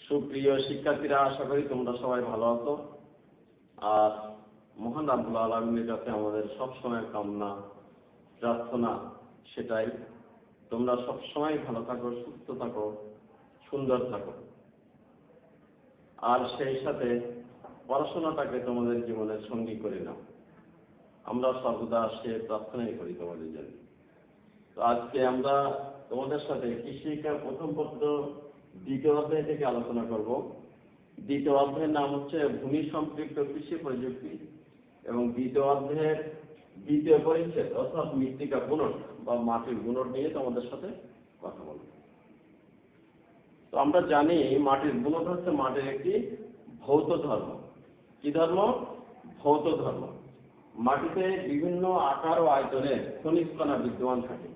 সুপ্রিয় শিক্ষার্থীরা, আশা করি তোমরা সবাই ভালো আছো। আর মহান রাব্বুল আলামিনের কাছে আমাদের সবসময় কামনা প্রার্থনা সেটাই, তোমরা সবসময় ভালো থাকো, সুস্থ থাকো, সুন্দর থাকো। আর সেই সাথে পড়াশোনাটাকে তোমাদের জীবনের সঙ্গী করে নাও। আমরা সর্বদা সে প্রার্থনাই করি তোমাদের জন্য। তো আজকে আমরা তোমাদের সাথে কৃষিকার প্রথম পত্র দ্বিতীয় অধ্যায় থেকে আলোচনা করব। দ্বিতীয় অধ্যায়ের নাম হচ্ছে ভূমি সম্পৃক্ত কৃষি প্রযুক্তি, এবং দ্বিতীয় অধ্যায়ের দ্বিতীয় পরিচ্ছেদ অর্থাৎ মৃত্তিকা বুনট বা মাটির বুনট নিয়ে তোমাদের সাথে কথা বলব। তো আমরা জানি মাটির বুনট হচ্ছে মাটির একটি ভৌত ধর্ম। কি ধর্ম? ভৌত ধর্ম। মাটিতে বিভিন্ন আকার ও আয়তনের খনিজ কণা বিদ্যমান থাকে,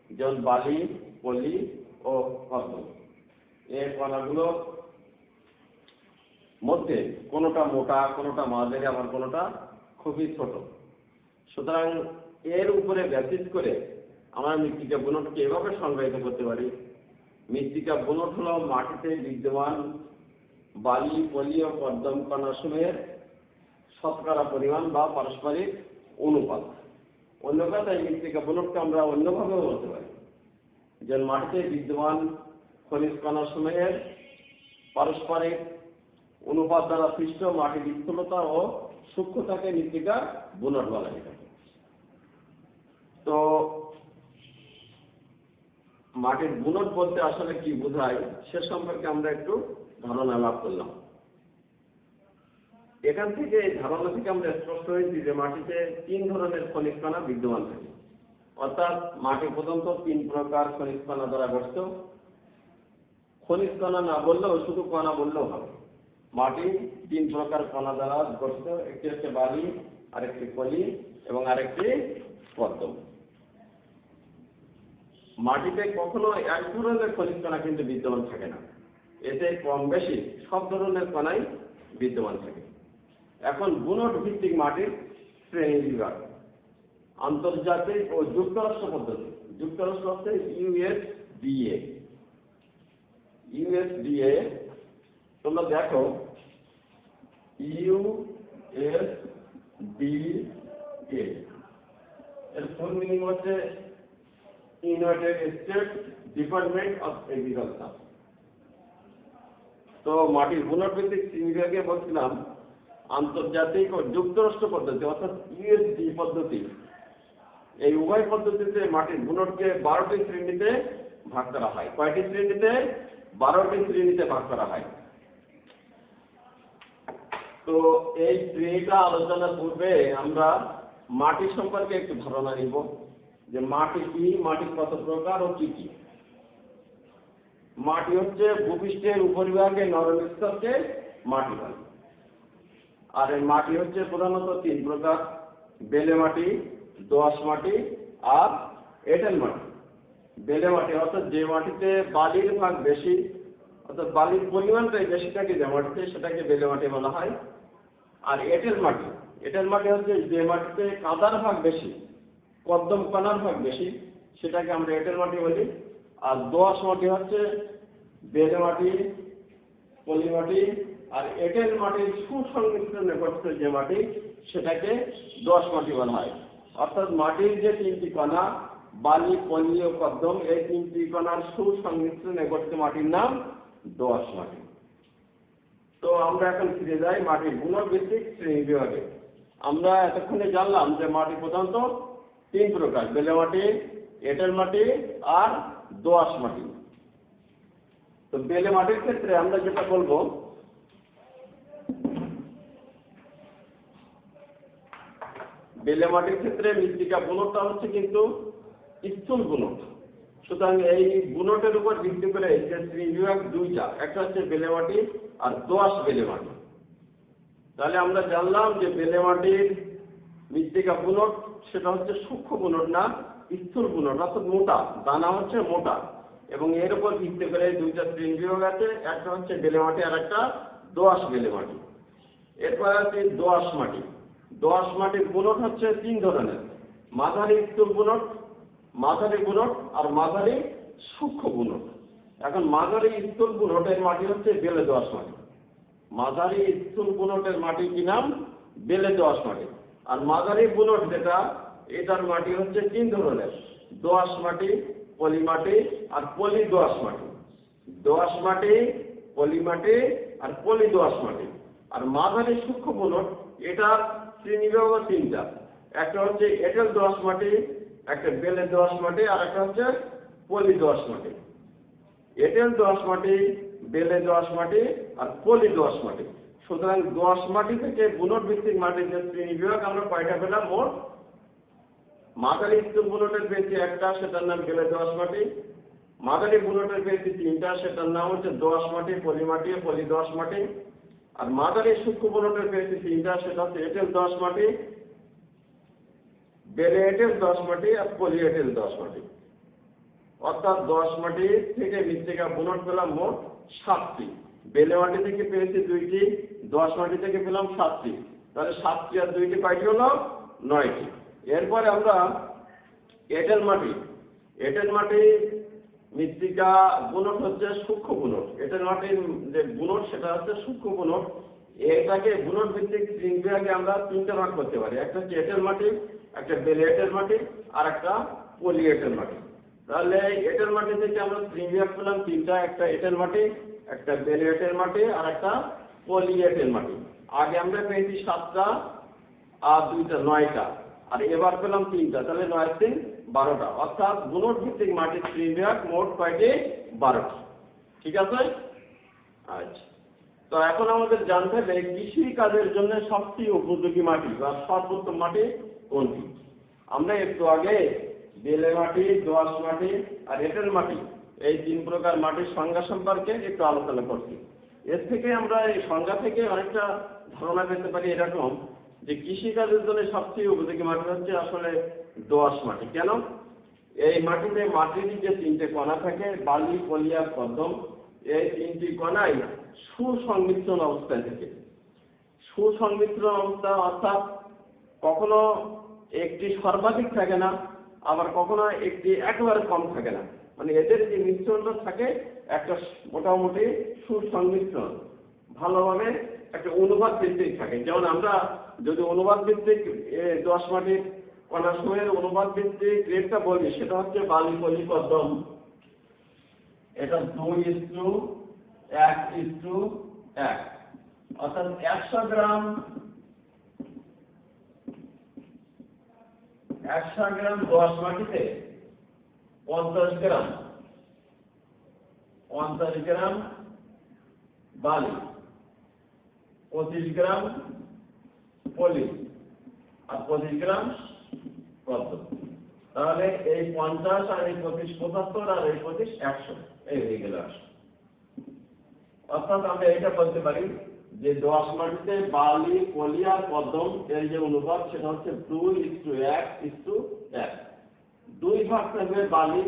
যেমন বালি, পলি ও কর্দম। এই কণাগুলো মধ্যে কোনোটা মোটা, কোনোটা মাঝারি, আবার কোনোটা খুবই ছোট। সুতরাং এর উপরে ভিত্তি করে আমরা মৃত্তিকা বুনটকে এভাবে সংজ্ঞায়িত করতে পারি। মৃত্তিকা বুনট হল মাটিতে বিদ্যমান বালি, পলি ও কর্দম কণাসমূহের শতকরা পরিমাণ বা পারস্পরিক অনুপাত। অন্য কথায় মৃত্তিকা বুনটকে আমরা অন্যভাবেও বলতে পারি, যে মাটিতে বিদ্যমান খনিজ কণাসমূহের পারস্পরিক অনুপাত দ্বারা সৃষ্ট মাটির স্থূলতা ও সূক্ষ্মতাকে মৃত্তিকা বুনট বলা হয়। তো মাটির বুনট বলতে আসলে কি বোঝায় সে সম্পর্কে আমরা একটু ধারণা লাভ করলাম। এখান থেকে এই ধারণা থেকে আমরা স্পষ্ট হয়েছি যে মাটিতে তিন ধরনের খনিজ কণা বিদ্যমান থাকে, অর্থাৎ মাটি প্রধানত তিন প্রকার খনিজ কণা দ্বারা গঠিত। খনিজ কণা না বললেও শুধু কণা বললেও হবে। মাটি তিন প্রকার কণা দ্বারা গঠিত, একটি হচ্ছে বালি, আরেকটি পলি এবং আরেকটি কর্দম। মাটিতে কখনো এক ধরনের খনিজ কণা কিন্তু বিদ্যমান থাকে না, এতে কম বেশি সব ধরনের কণাই বিদ্যমান থাকে। এখন বুনট ভিত্তিক মাটির শ্রেণী বিভাগ, আন্তর্জাতিক ও যুক্তরাষ্ট্র পদ্ধতি। যুক্তরাষ্ট্র হচ্ছে ইউএসডিএ। তোমরা দেখো ইউএসডিএ এর ফুল মিনিং হচ্ছে United states department of agriculture. তো মাটির বুনট ভিত্তিক বিভাগে বলছিলাম আন্তর্জাতিক ও যুক্তরাষ্ট্র পদ্ধতি অর্থাৎ ইউএসডি পদ্ধতি। এই উভয় পদ্ধতিতে মাটির বুনটকে 12টি শ্রেণীতে ভাগ করা হয়। কয়টি শ্রেণীতে? 12টি শ্রেণীতে ভাগ করা হয়। তো এই শ্রেণীটা আলোচনার পূর্বে আমরা মাটি সম্পর্কে একটু ধারণা নিব, যে মাটি কি, মাটি কত প্রকার ও কি কি। মাটি হচ্ছে ভূপৃষ্ঠের উপরিভাগে নরম স্তরকে মাটি বলে। আর এই মাটি হচ্ছে প্রধানত তিন প্রকার: বেলে মাটি, দোআঁশ মাটি আর এঁটেল মাটি। বেলে মাটি অর্থাৎ যে মাটিতে বালির ভাগ বেশি, অর্থাৎ বালির পরিমাণটাই বেশি থাকে যে মাটিতে, সেটাকে বেলে মাটি বলা হয়। আর এঁটেল মাটি হচ্ছে যে মাটিতে কাদার ভাগ বেশি, কর্দম কণার ভাগ বেশি, সেটাকে আমরা এঁটেল মাটি বলি। আর দোআঁশ মাটি হচ্ছে বেলে মাটি, পলি মাটি আর এঁটেল মাটির সুসংমিশ্রণে গঠিত যে মাটি, সেটাকে দোআঁশ মাটি বলা হয়। অর্থাৎ মাটির যে তিনটি কণা বালি, পলি ও কর্দম, এই তিনটি কণার সুসংমিশ্রণে গঠিত মাটির নাম দোআঁশ মাটি। তো আমরা এখন ফিরে যাই মাটির বুনট ভিত্তিক শ্রেণী বিভাগে। আমরা এতক্ষণে জানলাম যে মাটি প্রধানত তিন প্রকার: বেলে মাটি, এঁটেল মাটি আর দোআঁশ মাটি। তো বেলে মাটির ক্ষেত্রে আমরা যেটা বলবো, বেলে মাটির ক্ষেত্রে মৃত্তিকা বুনটটা হচ্ছে কিন্তু স্থূল বুনট। সুতরাং এই বুনটের উপর ভিত্তি করে যে শ্রেণী বিভাগ দুইটা, একটা হচ্ছে বেলে মাটি আর দোআঁশ বেলে মাটি। তাহলে আমরা জানলাম যে বেলে মাটির মৃত্তিকা বুনট সেটা হচ্ছে সূক্ষ্ম বুনট না, স্থূল বুনট, অর্থাৎ মোটা, দানা হচ্ছে মোটা। এবং এর উপর ভিত্তি করে দুইটা শ্রেণী বিভাগ আছে, একটা হচ্ছে বেলে মাটি আর একটা দোআঁশ বেলে মাটি। এরপর আছে দোআঁশ মাটি। দোআঁশ মাটির বুনট হচ্ছে তিন ধরনের: মাঝারি স্থূল বুনট, মাঝারি বুনট আর মাঝারি সূক্ষ্ম বুনট। এখন মাঝারি স্থূল বুনটের মাটি হচ্ছে বেলে দোআঁশ মাটি। মাঝারি স্থূল বুনটের মাটি কি নাম? বেলে দোআঁশ মাটি। আর মাঝারি বুনট যেটা, এটার মাটি হচ্ছে 3 ধরনের: দোআঁশ মাটি, পলি মাটি আর পলি দোআঁশ মাটি। দোআঁশ মাটি, পলি মাটি আর পলি দোআঁশ মাটি। আর মাঝারি সূক্ষ্ম বুনট, এটার শ্রেণীবিভাগ 3টা। একটা হচ্ছে এঁটেল দোআঁশ মাটি, একটা বেলে দোআঁশ মাটি, আর একটা হচ্ছে পলি দোআঁশ মাটি। এঁটেল দোআঁশ মাটি, বেলে দোআঁশ মাটি আর পলি দোআঁশ মাটি। সুতরাং দোআঁশ মাটি থেকে বুনট ভিত্তিক মাটির যে শ্রেণীবিভাগ আমরা কয়টা পেলাম? মোট মাঝারি স্থূল বুনটের পেয়েছি একটা, সেটার নাম বেলে দোআঁশ মাটি। মাঝারি বুনটের পেয়েছি 3টা, সেটার নাম হচ্ছে দোআঁশ মাটি, পলি মাটি, পলি দোআঁশ মাটি। আর মাঝারি সূক্ষ্ম বুনটের পেয়েছি 3টা, সেটা হচ্ছে এঁটেল দোআঁশ মাটি, বেলে এঁটেল দোআঁশ মাটি আর পলি এঁটেল দোআঁশ মাটি। অর্থাৎ দোআঁশ মাটি থেকে মৃত্তিকা বুনট পেলাম মোট 7টি। বেলে মাটি থেকে পেয়েছি 2টি, দোআঁশ মাটি থেকে পেলাম 7টি। তাহলে 7টি আর 2টি কয়টি হলো? 9টি। এরপরে আমরা এঁটেল মাটি। এঁটেল মাটি মৃত্তিকা বুনট হচ্ছে সূক্ষ্ম বুনট। এঁটেল মাটির যে বুনট সেটা হচ্ছে সূক্ষ্ম বুনট। এটাকে বুনট ভিত্তিক শ্রেণীবিভাগে আমরা 3টে ভাগ করতে পারি: একটা হচ্ছে এঁটেল মাটি, একটা বেলে এঁটেল মাটি আর একটা পলি এঁটেল মাটি। তাহলে এঁটেল মাটি থেকে আমরা শ্রেণীবিভাগ পেলাম 3টা: একটা এঁটেল মাটি, একটা বেলে এঁটেল মাটি আর একটা পলি এঁটেল মাটি। আগে আমরা পেয়েছি 7টা আর 2টা 9টা, আর এবার পেলাম 3টা। তাহলে 9 3 12টা। অর্থাৎ বুনট ভিত্তিক মাটির শ্রেণীবিভাগ মোট কয়টি? 12টি। ঠিক আছে? আচ্ছা, তো এখন আমাদের জানতে হবে কৃষি কাজের জন্য সবচেয়ে উপযোগী মাটি বা সর্বোত্তম মাটি কোনটি। আমরা একটু আগে বেলে মাটি, দোআঁশ মাটি আর এঁটেল মাটি, এই 3 প্রকার মাটির সংজ্ঞা সম্পর্কে একটু আলোচনা করছি। এর থেকে আমরা এই সংজ্ঞা থেকে অনেকটা ধারণা পেতে পারি এরকম যে কৃষিকাজের জন্য সবচেয়ে উপযোগী মাটি হচ্ছে আসলে দোআঁশ মাটি। কেন? এই মাটিতে মাটির যে 3টে কণা থাকে, বালি, পলি আর কর্দম, এই 3টি কণাই সুসংমিশ্রণ অবস্থায় থাকে। সুসংমিশ্রণ অবস্থা অর্থাৎ কখনো একটি সর্বাধিক থাকে না, আবার কখনো একটি একেবারে কম থাকে না। মানে এদের যে মিশ্রণটা থাকে একটা মোটামুটি সুসংমিশ্রণ, ভালোভাবে একটা অনুপাত ভিত্তিক থাকে। যেমন আমরা যদি অনুপাত ভিত্তিক দোআঁশ মাটির কণা সময়ের অনুপাত ভিত্তিক রেটটা বলি, সেটা হচ্ছে বালি, পলি, কর্দম, এটা 2:1:1। অর্থাৎ 100 গ্রাম দোআঁশ মাটিতে 50 গ্রাম বালি, 25 গ্রাম পলি আর 25 গ্রাম কর্দম। তাহলে এই 50 আর এই 25 75 আর এই 25 100, এই হয়ে গেল 100। অর্থাৎ আমরা এটা বলতে পারি যে দোআঁশ মাটিতে বালি, পলি আর কর্দম এর যে অনুপাত সেটা হচ্ছে 2:1:1। 2 ভাগ থাকবে বালি,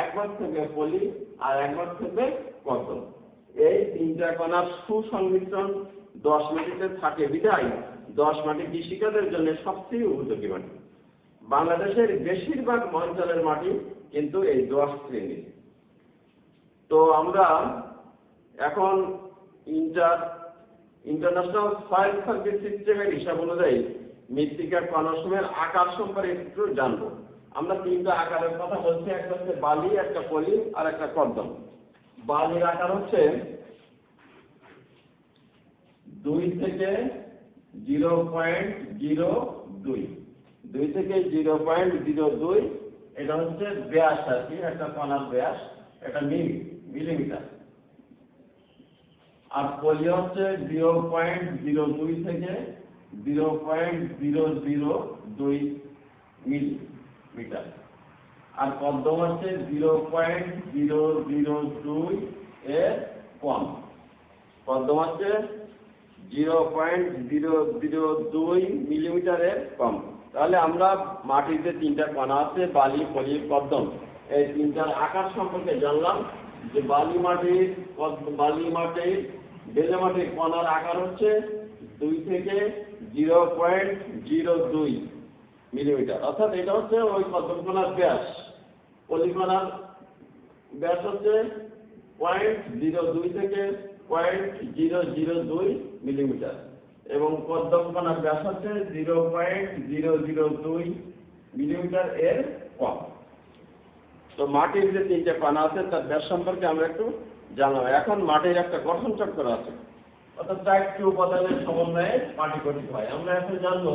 1 ভাগ থাকবে পলি আর 1 ভাগ থাকবে কর্দম। এই 3টা কণার সুসংমিশ্রণ দোআঁশ মাটিতে থাকে বিধায় দোআঁশ মাটি কৃষিকাজের জন্য সবচেয়ে উপযোগী মাটি। বাংলাদেশের বেশিরভাগ অঞ্চলের মাটি কিন্তু এই দোআঁশ শ্রেণীর। তো আমরা এখন ইন্টারন্যাশনাল সয়েল সার্ভে সিস্টেমের হিসাব অনুযায়ী মৃত্তিকার কণাসমূহের আকার সম্পর্কে একটু জানবো। আমরা 3টা আকারের কথা বলছি: একটা হচ্ছে বালি, একটা পলি আর একটা কর্দম। বালির আকার হচ্ছে 2 থেকে 0.02, 2 থেকে 0.02। এটা হচ্ছে ব্যাস আর কি, একটা কণার ব্যাস, এটা মিলিমিটার। আর পলি হচ্ছে 0.02 থেকে 0.002 মিলিমিটার। আর কর্দম হচ্ছে 0.002 এর কম। কর্দম হচ্ছে 0.002 মিলিমিটারের কম। তাহলে আমরা মাটির যে 3টা কণা আছে, বালি, পলি, কর্দম, এই 3টার আকার সম্পর্কে জানলাম। যে বালি মাটির, বেলে মাটির কণার আকার হচ্ছে 2 থেকে 0.02 মিলিমিটার। অর্থাৎ এটা হচ্ছে ওই কর্দম কণার ব্যাস। পলি কণার ব্যাস হচ্ছে 0.02 থেকে 0.002 মিলিমিটার এবং কর্দম কণার ব্যাস হচ্ছে 0.002 মিলিমিটার এর কম। তো মাটির যে তিনটে কণা আছে তার ব্যাস সম্পর্কে আমরা একটু জানলাম। এখন মাটির একটা গঠন চক্র আছে, অর্থাৎ 4টি উপাদানের সমন্বয়ে মাটি গঠিত হয়। আমরা এখন জানবো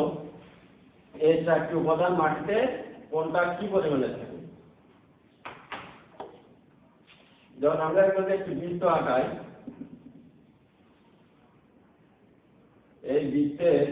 এই 4টি উপাদান মাটিতে কোনটা কি পরিমাণে থাকে। যখন আমরা এখানে একটি বৃত্ত আঁকাই, এই বৃত্তের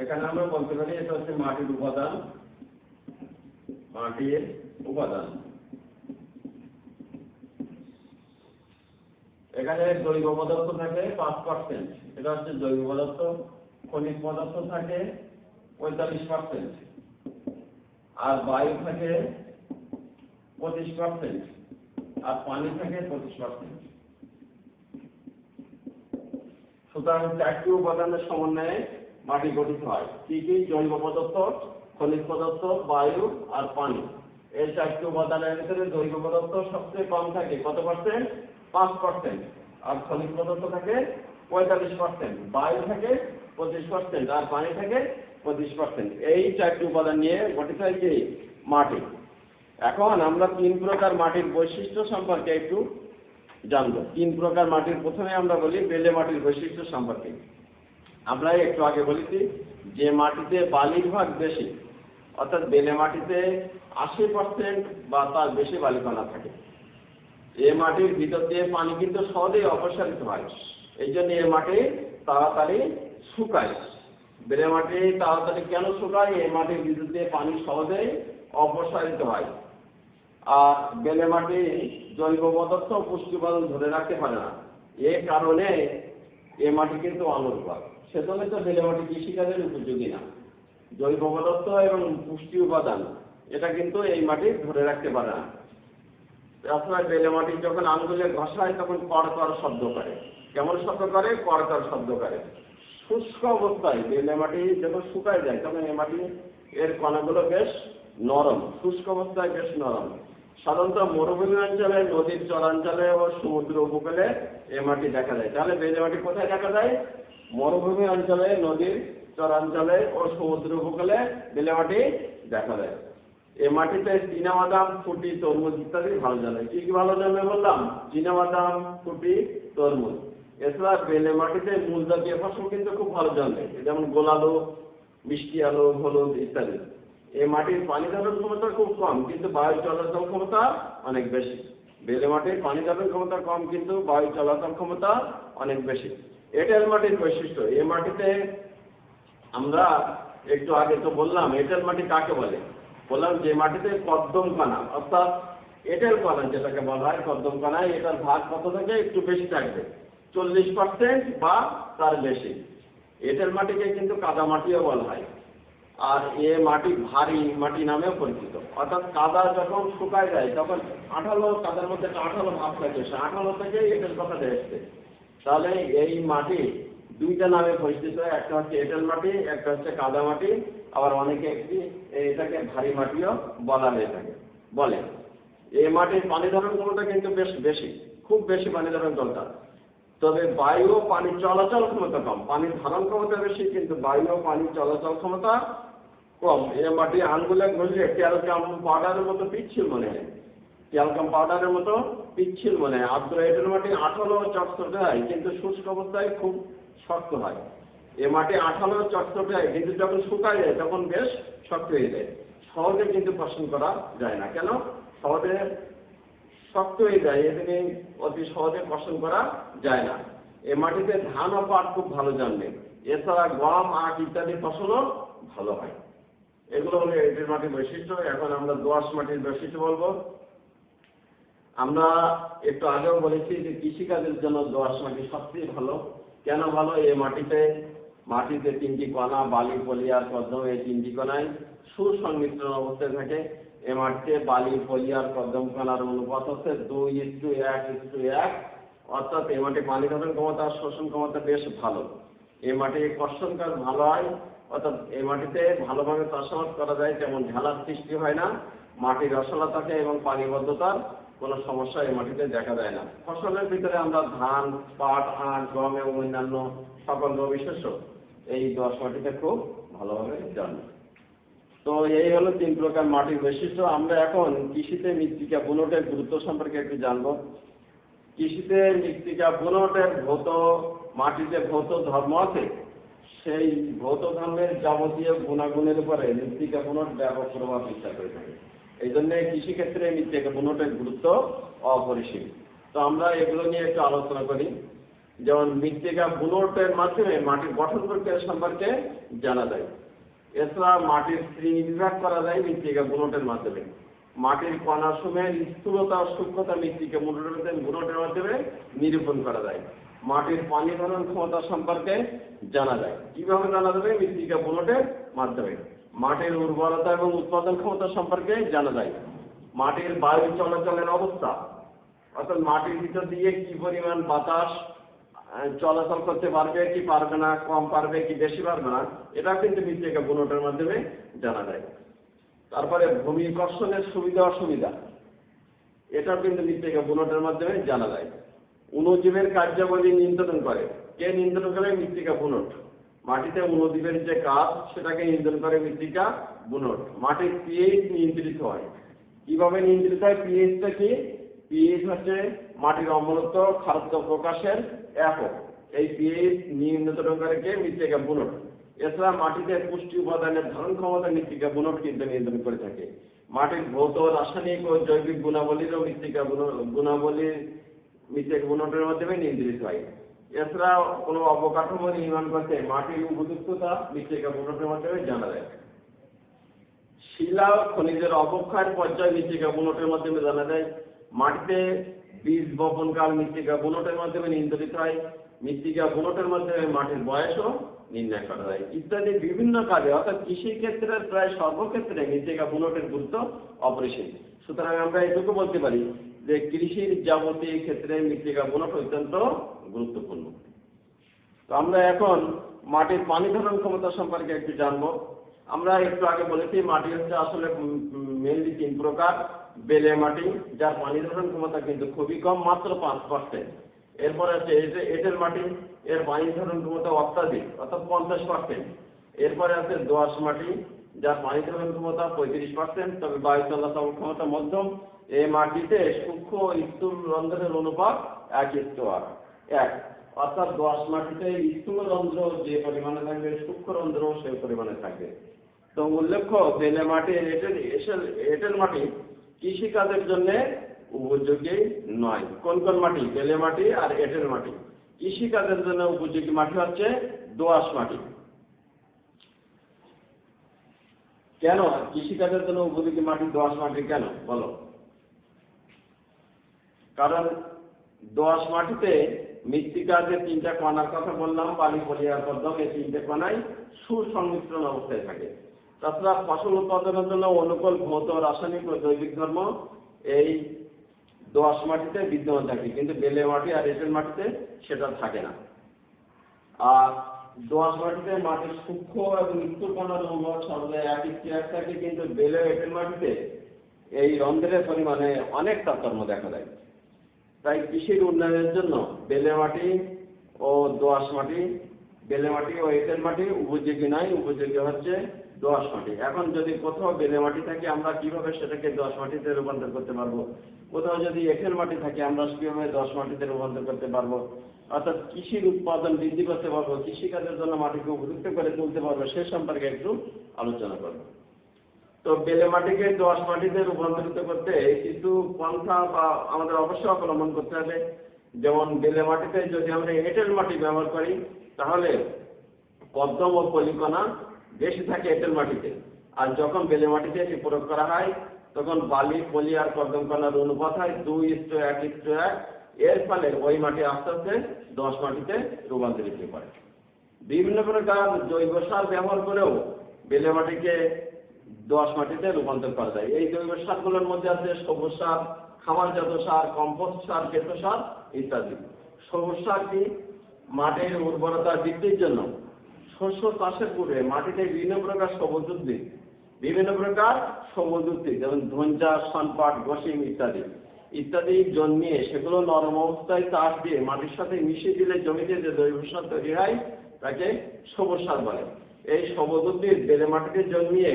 এখানে আমরা বলতে পারি এটা হচ্ছে মাটির উপাদান। মাটির উপাদান এখানে জৈব পদার্থ থাকে 5%, এটা হচ্ছে জৈব পদার্থ। খনিজ পদার্থ থাকে 45%, আর বায়ু থাকে 25%, আর পানি থাকে 25%। সুতরাং 4টি উপাদানের সমন্বয়ে মাটি গঠিত হয়। কি কি? জৈব পদার্থ, খনিজ পদার্থ, বায়ু আর পানি। এই 4টি উপাদানের ভিতরে জৈব পদার্থ সবচেয়ে কম থাকে কত পার্সেন্ট? 5%, আর খনিজ পদার্থ থাকে 45%, বায়ু থাকে 25%, আর পানি থাকে 25%। এই 4টি উপাদান নিয়ে গঠিত হয় কি? মাটি। এখন আমরা 3 প্রকার মাটির বৈশিষ্ট্য সম্পর্কে একটু জানবো। 3 প্রকার মাটির প্রথমে আমরা বলি বেলে মাটির বৈশিষ্ট্য সম্পর্কে। আমরা একটু আগে বলেছি যে মাটিতে বালির ভাগ বেশি, অর্থাৎ বেলে মাটিতে 80% বা তার বেশি বালিকণা থাকে। এই মাটির ভিতর দিয়ে পানি কিন্তু সহজেই অপসারিত হয়, এই জন্য এই মাটি তাড়াতাড়ি শুকায়। বেলে মাটি তাড়াতাড়ি কেন শুকায়? এই মাটির ভিতর দিয়ে পানি সহজেই অপসারিত হয়। আর বেলে মাটি জৈব পদার্থ পুষ্টি উপাদান ধরে রাখতে পারে না, এ কারণে এই মাটি কিন্তু অনুর্বর। সেজন্য তো বেলে মাটি কৃষিকাজের উপযোগী না। জৈব পদার্থ এবং পুষ্টি উপাদান এটা কিন্তু এই মাটি ধরে রাখতে পারে না। তাছাড়া বেলে মাটি যখন আঙ্গুলে ঘষায় তখন কড়কড় শব্দ করে। কেমন শব্দ করে? কড়কড় শব্দ করে। শুষ্ক অবস্থায় বেলে মাটি যখন শুকায় যায় তখন এই মাটি এর কণাগুলো বেশ নরম, শুষ্ক অবস্থায় বেশ নরম। সাধারণত মরুভূমি অঞ্চলে, নদীর চরাঞ্চলে ও সমুদ্র উপকূলে এই মাটি দেখা যায়। তাহলে বেলে মাটি কোথায় দেখা যায়? মরুভূমি অঞ্চলে, নদীর চরাঞ্চলে ও সমুদ্র উপকূলে বেলে মাটি দেখা যায়। এই মাটিতে চীনাবাদাম, ফুটি, তরমুজ ইত্যাদি ভালো জন্মে। কি কি ভালো জন্মে বললাম? চীনাবাদাম, ফুটি, তরমুজ। এছাড়া বেলে মাটিতে মূল জাতীয় ফসল কিন্তু খুব ভালো জন্মে, যেমন গোলালু, মিষ্টি আলু, হলুদ ইত্যাদি। এই মাটির পানি ধারণ ক্ষমতা খুব কম, কিন্তু বায়ু চলাচল ক্ষমতা অনেক বেশি। বেলে মাটির পানি ধারণ ক্ষমতা কম, কিন্তু বায়ু চলাচল ক্ষমতা অনেক বেশি। এঁটেল মাটির বৈশিষ্ট্য। এই মাটিতে আমরা একটু আগে তো বললাম এঁটেল মাটি কাকে বলে। বললাম যে মাটিতে কর্দম কণা অর্থাৎ এঁটেল কণা যেটাকে বলা হয়, কর্দম কণায় এটার ভাগ কত থাকে? একটু বেশি থাকবে, 40% বা তার বেশি। এঁটেল মাটিকে কিন্তু কাদা মাটিও বলা হয়। আর এ মাটি ভারী মাটি নামেও পরিচিত। অর্থাৎ কাদা যখন শুকায় যায় তখন আঠালো, কাদার মধ্যে একটা আঠালো ভাব থাকে, সে আঠালো থেকে এঁটেল কথাটা এসছে। তাহলে এই মাটি দুইটা নামে পরিচিত, একটা হচ্ছে এঁটেল মাটি, একটা হচ্ছে কাদা মাটি। আবার অনেকে এটাকে ভারী মাটিও বলা হয়ে থাকে বলে। এই মাটির পানি ধারণ ক্ষমতা কিন্তু বেশ বেশি, খুব বেশি পানি ধারণ ক্ষমতা। তবে বায়ু ও পানির চলাচল ক্ষমতা কম। পানির ধারণ ক্ষমতা বেশি, কিন্তু বায়ু ও পানির চলাচল ক্ষমতা কম। এই মাটি আঙ্গুলে ঘষলে ক্যালসিয়াম পাউডারের মতো পিচ্ছিল মনে হয়, ক্যালসিয়াম পাউডারের মতো পিচ্ছিল মনে হয়। আর্দ্র এঁটেল মাটি আঠালো চটচটে হয়, কিন্তু শুষ্ক অবস্থায় খুব শক্ত হয়। এ মাটি আঠালো চটচটে হয়, কিন্তু যখন শুকায় যায় তখন বেশ শক্ত হয়ে যায়। সহজে কিন্তু পছন্দ করা যায় না। কেন? সহজে শক্ত হয়ে যায়, এদিকে অতি সহজে পছন্দ করা যায় না। এ মাটিতে ধান ও পাট খুব ভালো জন্মে। এছাড়া গম, আখ ইত্যাদি ফসলও ভালো হয়। এগুলো হলো এঁটেল মাটির বৈশিষ্ট্য। এখন আমরা দোআঁশ মাটির বৈশিষ্ট্য বলবো। আমরা একটু আগেও বলেছি যে কৃষিকাজের জন্য দোআঁশ মাটি সবচেয়ে ভালো। কেন ভালো? এই মাটিতে 3টি কণা, বালি, পলি আর কর্দম, এই 3টি কণায় সুসংমিশ্রণ অবস্থায় থাকে। এই মাটিতে বালি, পলি আর কর্দম কণার অনুপাত হচ্ছে 2:1:1, অর্থাৎ এই মাটি পানি ধারণ ক্ষমতা আর শোষণ ক্ষমতা বেশ ভালো। এই মাটি কর্ষণ কাজ ভালো হয়, অর্থাৎ এই মাটিতে ভালোভাবে চাষাবাদ করা যায়, তেমন ঢেলার সৃষ্টি হয় না, মাটির রসলা থাকে এবং পানিবদ্ধতার কোনো সমস্যা এই মাটিতে দেখা যায় না। ফসলের ভিতরে আমরা ধান, পাট, আখ, গম এবং অন্যান্য সকল রবি শস্য এই দোআঁশ মাটিতে খুব ভালোভাবে জন্মে। তো এই হলো 3 প্রকার মাটির বৈশিষ্ট্য। আমরা এখন কৃষিতে মৃত্তিকা বুনটের গুরুত্ব সম্পর্কে একটু জানবো। কৃষিতে মৃত্তিকা বুনটের মাটিতে ভৌত ধর্ম আছে, সেই ভৌত ধর্মের যাবতীয় গুণাগুণের উপরে মৃত্তিকা বুনট ব্যাপক প্রভাব বিস্তার করে থাকে। এই জন্য কৃষিক্ষেত্রে মৃত্তিকা বুনটের গুরুত্ব অপরিসীম। তো আমরা এগুলো নিয়ে একটু আলোচনা করি। যেমন মৃত্তিকা বুনটের মাধ্যমে মাটির গঠন প্রক্রিয়া সম্পর্কে জানা যায়। এছাড়া মাটির শ্রেণী বিভাগ করা যায় মৃত্তিকা বুনটের মাধ্যমে। মাটির কণাসমূহের স্থূলতা ও সূক্ষ্মতা মৃত্তিকা বুনটের মাধ্যমে নিরূপণ করা যায়। মাটির পানি ধারণ ক্ষমতা সম্পর্কে জানা যায়। কিভাবে জানা যাবে? মৃত্তিকা বুনটের মাধ্যমে। মাটির উর্বরতা এবং উৎপাদন ক্ষমতা সম্পর্কে জানা যায়। মাটির বায়ু চলাচলের অবস্থা, অর্থাৎ মাটির ভিতর দিয়ে কি পরিমাণ বাতাস চলাচল করতে পারবে কি পারবে না, কম পারবে কি বেশি পারবে না, এটা কিন্তু মৃত্তিকা বুনটের মাধ্যমে জানা যায়। তারপরে ভূমি কর্ষণের সুবিধা অসুবিধা, এটাও কিন্তু মৃত্তিকা বুনটের মাধ্যমে জানা যায়। অণুজীবের কার্যাবলী নিয়ন্ত্রণ করে, কে নিয়ন্ত্রণ করে? মৃত্তিকা বুনট। মাটিতে অণুজীবের যে কাজ সেটাকে নিয়ন্ত্রণ করে মৃত্তিকা বুনট। মাটির পিএইচ নিয়ন্ত্রিত হয়। কিভাবে নিয়ন্ত্রিত হয়? পিএইচটা কি? পিএইচ হচ্ছে মাটির অম্লত্ব খাদ্য প্রকাশের একক। এই পিএইচ নিয়ন্ত্রণ করে কে? মৃত্তিকা বুনট। এছাড়া মাটিতে পুষ্টি উপাদানের ধারণ ক্ষমতা মৃত্তিকা বুনট কিন্তু নিয়ন্ত্রণ করে থাকে। মাটির ভৌত, রাসায়নিক ও জৈবিক গুণাবলীরও মৃত্তিকা বুনটের মাধ্যমে নিয়ন্ত্রিত হয়। এছাড়া কোনো অবকাঠামো নির্মাণ করতে মাটির উপযুক্ততা মৃত্তিকা বুনটের মাধ্যমে জানা যায়। শিলা ও খনিজের অবক্ষয়ের পর্যায় মৃত্তিকা বুনটের মাধ্যমে জানা যায়। মাটিতে বীজ বপনকাল মৃত্তিকা বুনটের মাধ্যমে নিয়ন্ত্রিত হয়। মৃত্তিকা বুনটের মাধ্যমে মাটির বয়সও নির্ণয় করা যায়। ইত্যাদি বিভিন্ন কাজে, অর্থাৎ কৃষি ক্ষেত্রের প্রায় সর্বক্ষেত্রে মৃত্তিকা বুনটের গুরুত্ব অপরিসীম। সুতরাং আমরা এটুকু বলতে পারি যে কৃষির যাবতীয় ক্ষেত্রে মৃত্তিকা বুনট অত্যন্ত গুরুত্বপূর্ণ। তো আমরা এখন মাটির পানি ধারণ ক্ষমতা সম্পর্কে একটু জানবো। আমরা একটু আগে বলেছি মাটি হচ্ছে আসলে মেনলি 3 প্রকার। বেলে মাটি, যার পানি ধারণ ক্ষমতা কিন্তু খুবই কম, মাত্র 5%। এরপরে আছে এঁটেল মাটি, এর পানি ধারণ ক্ষমতা অত্যাধিক, অর্থাৎ 50%। এরপরে আছে দোআঁশ মাটি, যার পানি ধারণ ক্ষমতা 35%, তবে বায়ু চলাচল ক্ষমতা মধ্যম। এই মাটিতে সূক্ষ্ম ও স্থূল রন্ধ্রের অনুপাত 1:1, অর্থাৎ দোআঁশ মাটিতে স্থূল রন্ধ্র যে পরিমাণে থাকবে সূক্ষ্ম রন্ধ্র সেই পরিমাণে থাকবে। তো উল্লেখ্য, বেলে মাটি, এঁটেল মাটি কৃষিকাজের জন্য উপযোগী নয়। কোন কোন মাটি? বেলে মাটি আর এঁটেল মাটি। কৃষিকাজের জন্য উপযোগী মাটি হচ্ছে দোআঁশ মাটি। কেন কৃষিকাজের জন্য উপযোগী মাটি দোআঁশ মাটি কেন বলো? কারণ দোআঁশ মাটিতে মৃত্তিকার যে 3টা কণার কথা বললাম, বালি, পলি আর কর্দম, এই 3টে কণাই সুসংমিশ্রণ অবস্থায় থাকে। তাছাড়া ফসল উৎপাদনের জন্য অনুকূল ভৌত, রাসায়নিক ও জৈবিক ধর্ম এই দোআঁশ মাটিতে বিদ্যমান থাকে, কিন্তু বেলে মাটি আর এঁটেল মাটিতে সেটা থাকে না। আর দোআঁশ মাটিতে মাটির সূক্ষ্ম এবং স্থূল কণার অনুপাত সর্বদা 1:1 থাকে, কিন্তু বেলে এঁটেল মাটিতে এই রন্ধ্রের পরিমাণে অনেক তারতম্য দেখা যায়। তাই কৃষির উন্নয়নের জন্য বেলে মাটি ও দোআঁশ মাটি, বেলে মাটি ও এঁটেল মাটি উপযোগী নয়, উপযোগী হচ্ছে দোআঁশ মাটি। এখন যদি কোথাও বেলে মাটি থাকে, আমরা কিভাবে সেটাকে দোআঁশ মাটিতে রূপান্তর করতে পারবো? কোথাও যদি এঁটেল মাটি থাকে, আমরা কিভাবে দোআঁশ মাটিতে রূপান্তর করতে পারবো? অর্থাৎ কৃষির উৎপাদন বৃদ্ধি করতে পারবো, কৃষিকাজের জন্য মাটিকে উপযুক্ত করে তুলতে পারবো, সে সম্পর্কে একটু আলোচনা করবো। তো বেলে মাটিকে দোআঁশ মাটিতে রূপান্তরিত করতে কিছু পন্থা বা আমাদের অবশ্যই অবলম্বন করতে হবে। যেমন বেলে মাটিতে যদি আমরা এঁটেল মাটি ব্যবহার করি, তাহলে কর্দম ও পলিকণা বেশি থাকে এঁটেল মাটিতে। আর যখন বেলে মাটিতে এটি প্রয়োগ করা হয়, তখন বালি, পলি আর কর্দম কণার অনুপাত হয় 2:1:1। এর ফলে ওই মাটি আস্তে আস্তে দোআঁশ মাটিতে রূপান্তরিত করে। বিভিন্ন প্রকার জৈব সার ব্যবহার করেও বেলে মাটিকে দোআঁশ মাটিতে রূপান্তর করা যায়। এই জৈব সারগুলোর মধ্যে আছে সবুজ সার, খামারজাত সার, কম্পোস্ট সার, কেঁচো সার ইত্যাদি। সবুজ সার কি? মাটির উর্বরতা বৃদ্ধির জন্য শস্য চাষের পূর্বে মাটিতে বিভিন্ন প্রকার সবুজ উদ্ভিদ যেমন ধঞ্চা, শনপাট, গসিম ইত্যাদি জন্মিয়ে সেগুলো নরম অবস্থায় চাষ দিয়ে মাটির সাথে মিশিয়ে দিলে জমিতে যে জৈব সার তৈরি হয় তাকে সবুজ সার বলে। এই সবুজ উদ্ভিদ বেলে মাটিতে জন্মিয়ে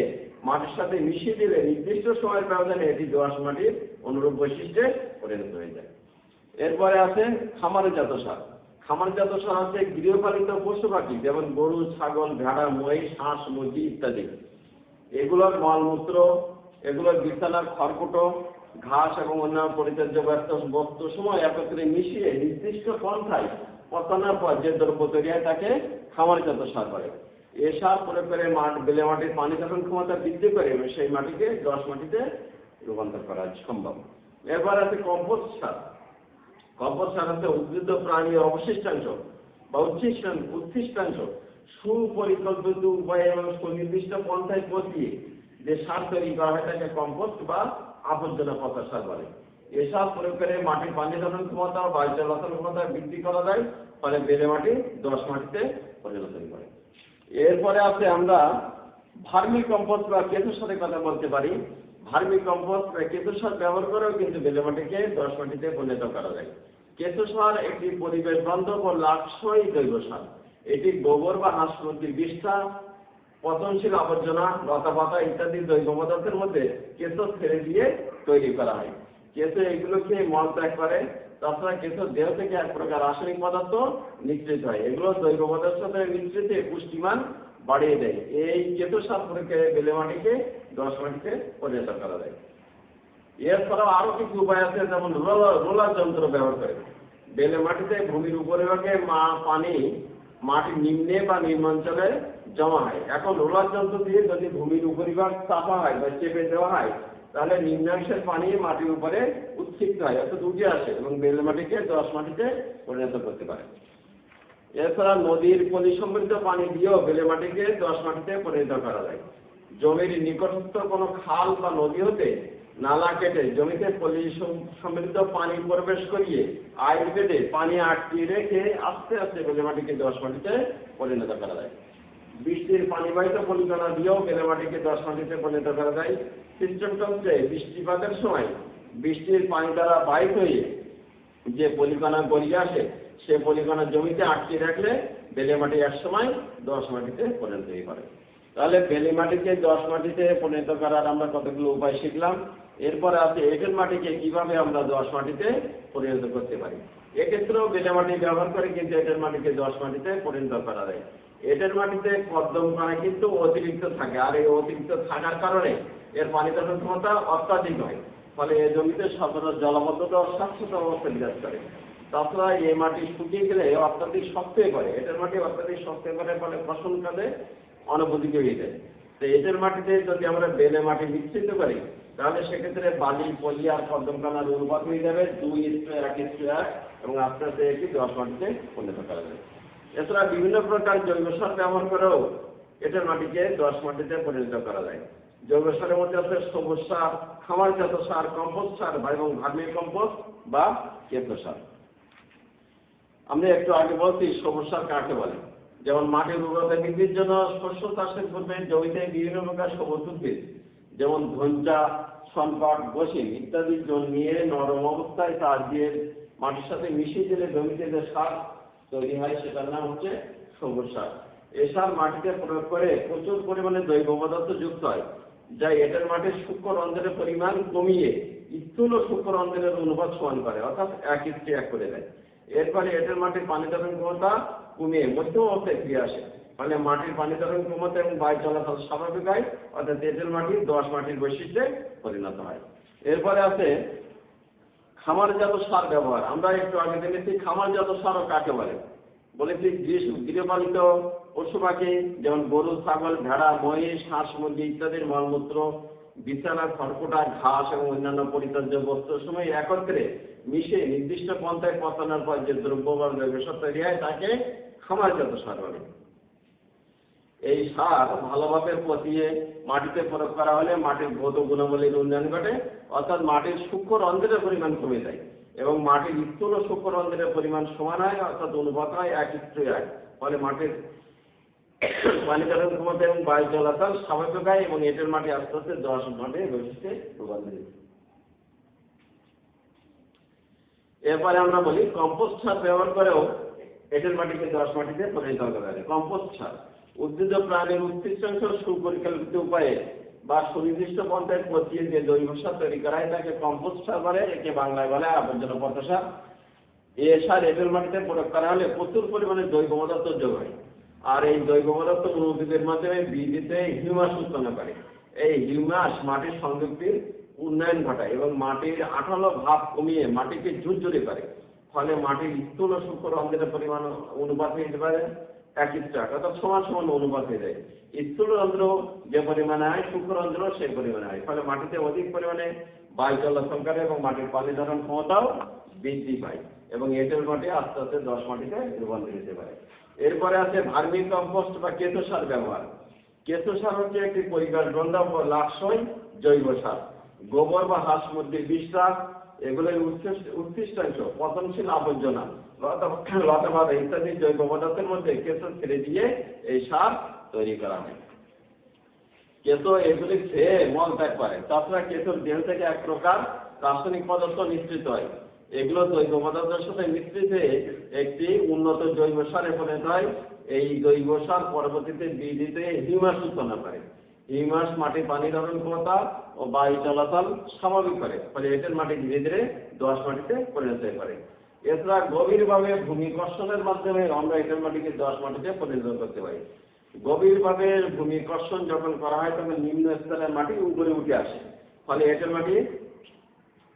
মাটির সাথে মিশিয়ে দিলে নির্দিষ্ট সময়ের ব্যবধানে এটি দোআঁশ মাটির অনুরূপ বৈশিষ্ট্যে পরিণত হয়ে যায়। এরপরে আছে খামারজাত সার। খামারজাত সার হচ্ছে গৃহপালিত পশু পাখি যেমন গরু, ছাগল, ভেড়া, মহিষ, হাঁস, মুরগি ইত্যাদি। এগুলোর মলমূত্র, এগুলোর বিছানার খড়কুটো, ঘাস এবং অন্যান্য পরিচর্যা বস্তু সময় একত্রে মিশিয়ে নির্দিষ্ট পন্থায় পচানোর পর যে দ্রব্য তৈরি হয় তাকে খামারজাত সার বলে। এ সার প্রয়োগ করে বেলে মাটির পানি ধারণ ক্ষমতা বৃদ্ধি করে এবং সেই মাটিকে দোআঁশ মাটিতে রূপান্তর করা সম্ভব। এরপর আছে কম্পোস্ট সার। কম্পোস্ট সার হচ্ছে উদ্ভিদ প্রাণীর অবশিষ্টাংশ বা উচ্ছিষ্টাংশ সুপরিকল্পিত উপায়ে এবং সুনির্দিষ্ট পন্থায় পচিয়ে যে সার তৈরি করা হয় তাকে কম্পোস্ট বা আবর্জনা পচা সার বলে। এ সার প্রয়োগ করে মাটির পানি ধারণ ক্ষমতা, বায়ু চলাচল ক্ষমতা বৃদ্ধি করা যায়, ফলে বেলে মাটি দোআঁশ মাটিতে পরিণত করে। এরপরে আছে আমরা ভার্মি কম্পোস্ট বা কেঁচো সারের কথা বলতে পারি। ভার্মি কম্পোস্ট বা কেঁচো সার ব্যবহার করেও কিন্তু বেলে মাটিকে দোআঁশ মাটিতে পরিণত করা যায়। কেঁচো সার একটি পরিবেশ বান্ধব ও লাভসই জৈব সার। এটি গোবর বা হাঁস মুরগির বিষ্ঠা, পচনশীল আবর্জনা, লতাপাতা ইত্যাদি জৈব পদার্থের মধ্যে কেঁচো ছেড়ে দিয়ে তৈরি করা হয়। কেঁচো এগুলোকে মল ত্যাগ করে। তাছাড়া কেঁচো দেহ থেকে এক প্রকার রাসায়নিক পদার্থ নিঃসৃত হয়। এগুলো জৈব পদার্থের সাথে মিশ্রিত পুষ্টিমান বাড়িয়ে দেয়। এই কেঁচো সার প্রয়োগ করে বেলে মাটিকে দোআঁশ মাটিতে পরিণত করা যায়। এছাড়াও আরো কিছু উপায় আছে, যেমন রোলার যন্ত্র ব্যবহার করে বেলে মাটিতে ভূমির উপরিভাগে পানি মাটির নিম্নে বা নিম্নাঞ্চলে জমা হয়। এখন রোলার যন্ত্র দিয়ে যদি ভূমির উপরিভাগ চাপা হয় বা চেপে দেওয়া হয় তাহলে নিম্নাংশের পানি মাটির উপরে উৎক্ষিপ্ত হয়, অর্থাৎ উঠে আসে এবং বেলে মাটিকে দোআঁশ মাটিতে পরিণত করতে পারে। এছাড়া নদীর পলি সমৃদ্ধ পানি দিয়েও বেলে মাটিকে দোআঁশ মাটিতে পরিণত করা যায়। জমির নিকটস্থ কোনো খাল বা নদী হতে নালা কেটে জমিতে পলি সমৃদ্ধ পানি প্রবেশ করিয়ে আইল বেঁধে পানি আটকিয়ে রেখে আস্তে আস্তে বেলে মাটিকে দোআঁশ মাটিতে পরিণত করা যায়। বৃষ্টির পানিবাহিত পলিকণা দিয়েও বেলে মাটিকে দোআঁশ মাটিতে পরিণত করা যায়। সিস্টেমটা হচ্ছে বৃষ্টিপাতের সময় বৃষ্টির পানি দ্বারা বাহিত হয়ে যে পলিকণা গড়িয়ে আসে সে পলিকণা জমিতে আটকে রাখলে বেলে মাটি এক সময় দোআঁশ মাটিতে পরিণত হতে পারে। তাহলে বেলে মাটিকে দোআঁশ মাটিতে পরিণত করার আমরা কতগুলো উপায় শিখলাম। এরপরে আছে এঁটেল মাটিকে কিভাবে আমরা দোআঁশ মাটিতে পরিণত করতে পারি। এক্ষেত্রেও বেলে মাটি ব্যবহার করে কিন্তু এঁটেল মাটিকে দোআঁশ মাটিতে পরিণত করা যায়। এঁটেল মাটিতে কর্দম কণা কিন্তু অতিরিক্ত থাকে, আর এই অতিরিক্ত থাকার কারণে এর পানি ধারণ ক্ষমতা অত্যাধিক হয়, ফলে এই জমিতে সচরাচর জলাবদ্ধতা ও স্বাস্থ্যতা অবস্থা বিরাজ করে। তাছাড়া এই মাটি শুকিয়ে গেলে অত্যাধিক শক্ত হয়ে পড়ে। এঁটেল মাটি অত্যাধিক শক্ত হয়ে পড়ে, ফলে ফসল কাজে অনুপযোগী হয়ে যায়। তো এঁটেল মাটিতে যদি আমরা বেলে মাটি মিশ্রিত করি তাহলে সেক্ষেত্রে বালি, পলি আর কর্দম কণার অনুপাত হয়ে যাবে 2:1:1 এবং আস্তে আস্তে এটি দোআঁশ মাটিতে পরিণত করা যাবে। এছাড়া বিভিন্ন প্রকার জৈব সার ব্যবহার করেও এঁটেল মাটিকে দোআঁশ মাটিতে পরিণত করা যায়। জৈব সারের মধ্যে আছে সবুজ সার, খামারজাত সার, কম্পোস্ট সার এবং ভার্মি কম্পোস্ট বা কেঁচো সার। আমরা একটু আগে বলছি সবুজ সার কাকে বলে। যেমন মাটির উর্বরতা বৃদ্ধির জন্য শস্য চাষের পূর্বে জমিতে বিভিন্ন প্রকার সবুজ উদ্ভিদ যেমন ধঞ্চা, শনপাট, গসিম ইত্যাদি জন্মিয়ে নরম অবস্থায় চাষ দিয়ে মাটির সাথে মিশিয়ে দিলে জমিতে যে সার তৈরি হয় সেটার নাম হচ্ছে সবুজ সার। এই সার মাটিতে প্রয়োগ করে প্রচুর পরিমাণে জৈব পদার্থ যুক্ত হয়, যা এঁটেল মাটির সূক্ষ্ম রন্ধ্রের পরিমাণ কমিয়ে স্থূল ও সূক্ষ্ম রন্ধ্রের অনুপাত সমান করে, অর্থাৎ 1:1 করে দেয়। এরপরে এঁটেল মাটির পানি ধারণ ক্ষমতা কমিয়ে মধ্যম অবস্থায় ফিরে আসে, ফলে মাটির পানি ধারণ ক্ষমতা এবং বায়ু চলাচল স্বাভাবিক হয়, অর্থাৎ এঁটেল মাটি দোআঁশ মাটির বৈশিষ্ট্যে পরিণত হয়। এরপরে আছে খামারজাত সার ব্যবহার। আমরা একটু আগে জেনেছি খামারজাত সারও কাকে বলে। বলেছি গৃহপালিত পশু পাখি যেমন গরু, ছাগল, ভেড়া, মহিষ, হাঁস, মুরগি ইত্যাদির মলমূত্র, বিছানার খড়কুটা, ঘাস এবং অন্যান্য পরিচর্য বস্তুর সময় একত্রে মিশে নির্দিষ্ট পন্থায় পচানোর পর যে দ্রব্য বা জৈব সার তৈরি হয় তাকে খামারজাত সার বলে। এই সার ভালোভাবে পচিয়ে মাটিতে প্রয়োগ করা হলে মাটির ভৌত গুণাবলীর উন্নয়ন ঘটে, অর্থাৎ মাটির সূক্ষ্ম রন্ধ্রের পরিমাণ কমে যায় এবং মাটির স্থূল ও সূক্ষ্ম রন্ধ্রের পরিমাণ সমান হয়, অর্থাৎ অনুপাত হয় 1:1 হয়। ফলে মাটির পানি ধারণ ক্ষমতা এবং বায়ু চলাচল স্বাভাবিক হয় এবং এঁটেল মাটি আস্তে আস্তে দোআঁশ মাটির বৈশিষ্ট্যে রূপান্তরিত। এরপরে আমরা বলি কম্পোস্ট সার ব্যবহার করেও এঁটেল মাটিকে দোআঁশ মাটিতে পরিণত করা যায়। কম্পোস্ট সার উদ্ভিজ প্রাণীর উৎকৃষ্টাংশ সুপরিকল্পিত উপায়ে বা সুনির্দিষ্ট পন্থায় পচিয়ে যে জৈব সার তৈরি করা হয় তাকে কম্পোস্ট সার বলে, একে বাংলায় বলে আবর্জনা পচা সার। এ সার এঁটেল মাটিতে প্রয়োগ করা হলে প্রচুর পরিমাণে জৈব পদার্থ যোগ হয়, আর এই জৈব পদার্থ উদ্ভিদের মাধ্যমে বীজে হিউমাস উৎপন্ন করে। এই হিউমাস মাটির সংযুক্তির উন্নয়ন ঘটায় এবং মাটির আঠালো ভাব কমিয়ে মাটিকে ঝুরঝুরে করে। ফলে মাটির স্থূল ও সূক্ষ্ম রন্ধ্রের পরিমাণ অনুপাত হয়ে পারে 1:1, অর্থাৎ সমান সমান অনুপাত হয়ে যায়। স্থূল রন্ধ্র যে পরিমাণে হয় সূক্ষ্ম রন্ধ্র সেই পরিমাণে হয়, ফলে মাটিতে অধিক পরিমাণে বায়ু চলাচল করে এবং মাটির পানি ধারণ ক্ষমতাও বৃদ্ধি পায় এবং এঁটেল মাটি আস্তে আস্তে দোআঁশ মাটিতে রূপান্তরিত হতে পারে। এরপরে আছে ভার্মি কম্পোস্ট বা কেঁচো সার ব্যবহার। কেঁচো সার হচ্ছে একটি পরিবেশবন্ধ ও লাভসই জৈব সার। গোবর বা হাঁস মুরগির বিষাক্ত এগুলোর উৎকৃষ্টাংশ পচনশীল আবর্জনা লতাপাতা ইত্যাদি জৈব পদার্থের মধ্যে কেঁচো ছেড়ে দিয়ে এই সার তৈরি করা হয়। কেঁচো এগুলি খেয়ে মল ত্যাগ করে। তাছাড়া কেঁচোর দেহ থেকে এক প্রকার রাসায়নিক পদার্থ নিঃসৃত হয়, এগুলো জৈব পদার্থের সাথে মিশ্রিত হয়ে একটি উন্নত জৈব সারে পরিণত হয়। এই জৈব সার পরবর্তীতে বীজে হিউমাস উৎপন্ন করে। হিউমাস মাটির পানি ধারণ ক্ষমতা ও বায়ু চলাচল স্বাভাবিক করে, ফলে এঁটেল মাটি ধীরে ধীরে দোআঁশ মাটিতে পরিণত হতে পারে। এছাড়া গভীরভাবে ভূমি কর্ষণের মাধ্যমে আমরা এঁটেল মাটিকে দোআঁশ মাটিতে পরিণত করতে পারি। গভীরভাবে ভূমি কর্ষণ যখন করা হয় তখন নিম্ন স্তরের মাটি উপরে উঠে আসে, ফলে এঁটেল মাটি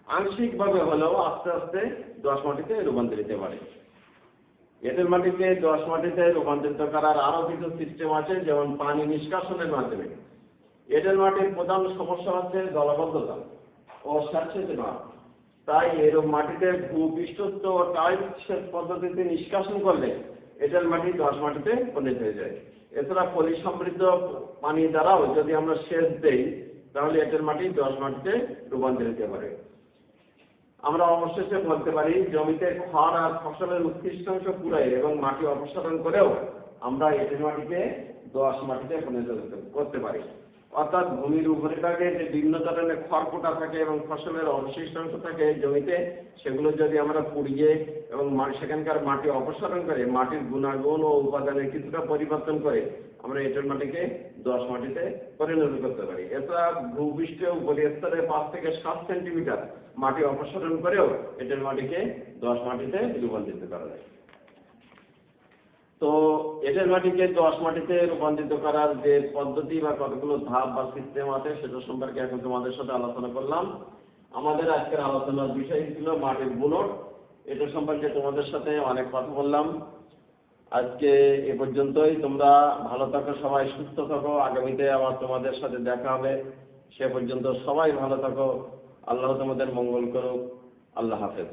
আংশিকভাবে হলেও আস্তে আস্তে দোআঁশ মাটিতে রূপান্তরিত হতে পারে। এঁটেল মাটিকে দোআঁশ মাটিতে রূপান্তরিত করার আরো কিছু সিস্টেম আছে, যেমন পানি নিষ্কাশনের মাধ্যমে। এঁটেল মাটির প্রধান সমস্যা হচ্ছে জলাবদ্ধতা ও স্যাঁতসেঁতে। তাই এরকম মাটিতে ভূপৃষ্ঠস্থ ও টাইপ সেচ পদ্ধতিতে নিষ্কাশন করলে এঁটেল মাটি দোআঁশ মাটিতে পরিণত হয়ে যায়। এছাড়া পলি সমৃদ্ধ পানি দ্বারাও যদি আমরা সেচ দেই তাহলে এঁটেল মাটি দোআঁশ মাটিতে রূপান্তরিত হতে পারে। আমরা অবশেষে বলতে পারি জমিতে খড় আর ফসলের উৎকৃষ্টাংশ পুরাই এবং মাটি অপসারণ করেও আমরা এঁটেল মাটিকে দোআঁশ মাটিতে পরিণত করতে পারি। অর্থাৎ ভূমির উপরিভাগে যে বিভিন্ন ধরনের খড়কুটা থাকে এবং ফসলের অবশিষ্টাংশ থাকে জমিতে, সেগুলো যদি আমরা পুড়িয়ে এবং সেখানকার মাটি অপসারণ করে মাটির গুণাগুণ ও উপাদানের কিছুটা পরিবর্তন করে আমরা এঁটেল মাটিকে দোআঁশ মাটিতে পরিণত করতে পারি। এছাড়া ভূপৃষ্ঠের উপরিস্তরে 5 থেকে 7 সেন্টিমিটার মাটি অপসারণ করেও এঁটেল মাটিকে দোআঁশ মাটিতে রূপান্তরিত করা যায়। তো এঁটেল মাটিকে দোআঁশ মাটিতে রূপান্তরিত করার যে পদ্ধতি বা কতগুলো ধাপ বা সিস্টেম আছে সেটা সম্পর্কে এখন তোমাদের সাথে আলোচনা করলাম। আমাদের আজকের আলোচনার বিষয় ছিল মাটির বুনট। এটা সম্পর্কে তোমাদের সাথে অনেক কথা বললাম। আজকে এ পর্যন্তই। তোমরা ভালো থাকো, সবাই সুস্থ থাকো। আগামীতে আবার তোমাদের সাথে দেখা হবে। সে পর্যন্ত সবাই ভালো থাকো। আল্লাহ তোমাদের মঙ্গল করুক। আল্লাহ হাফেজ।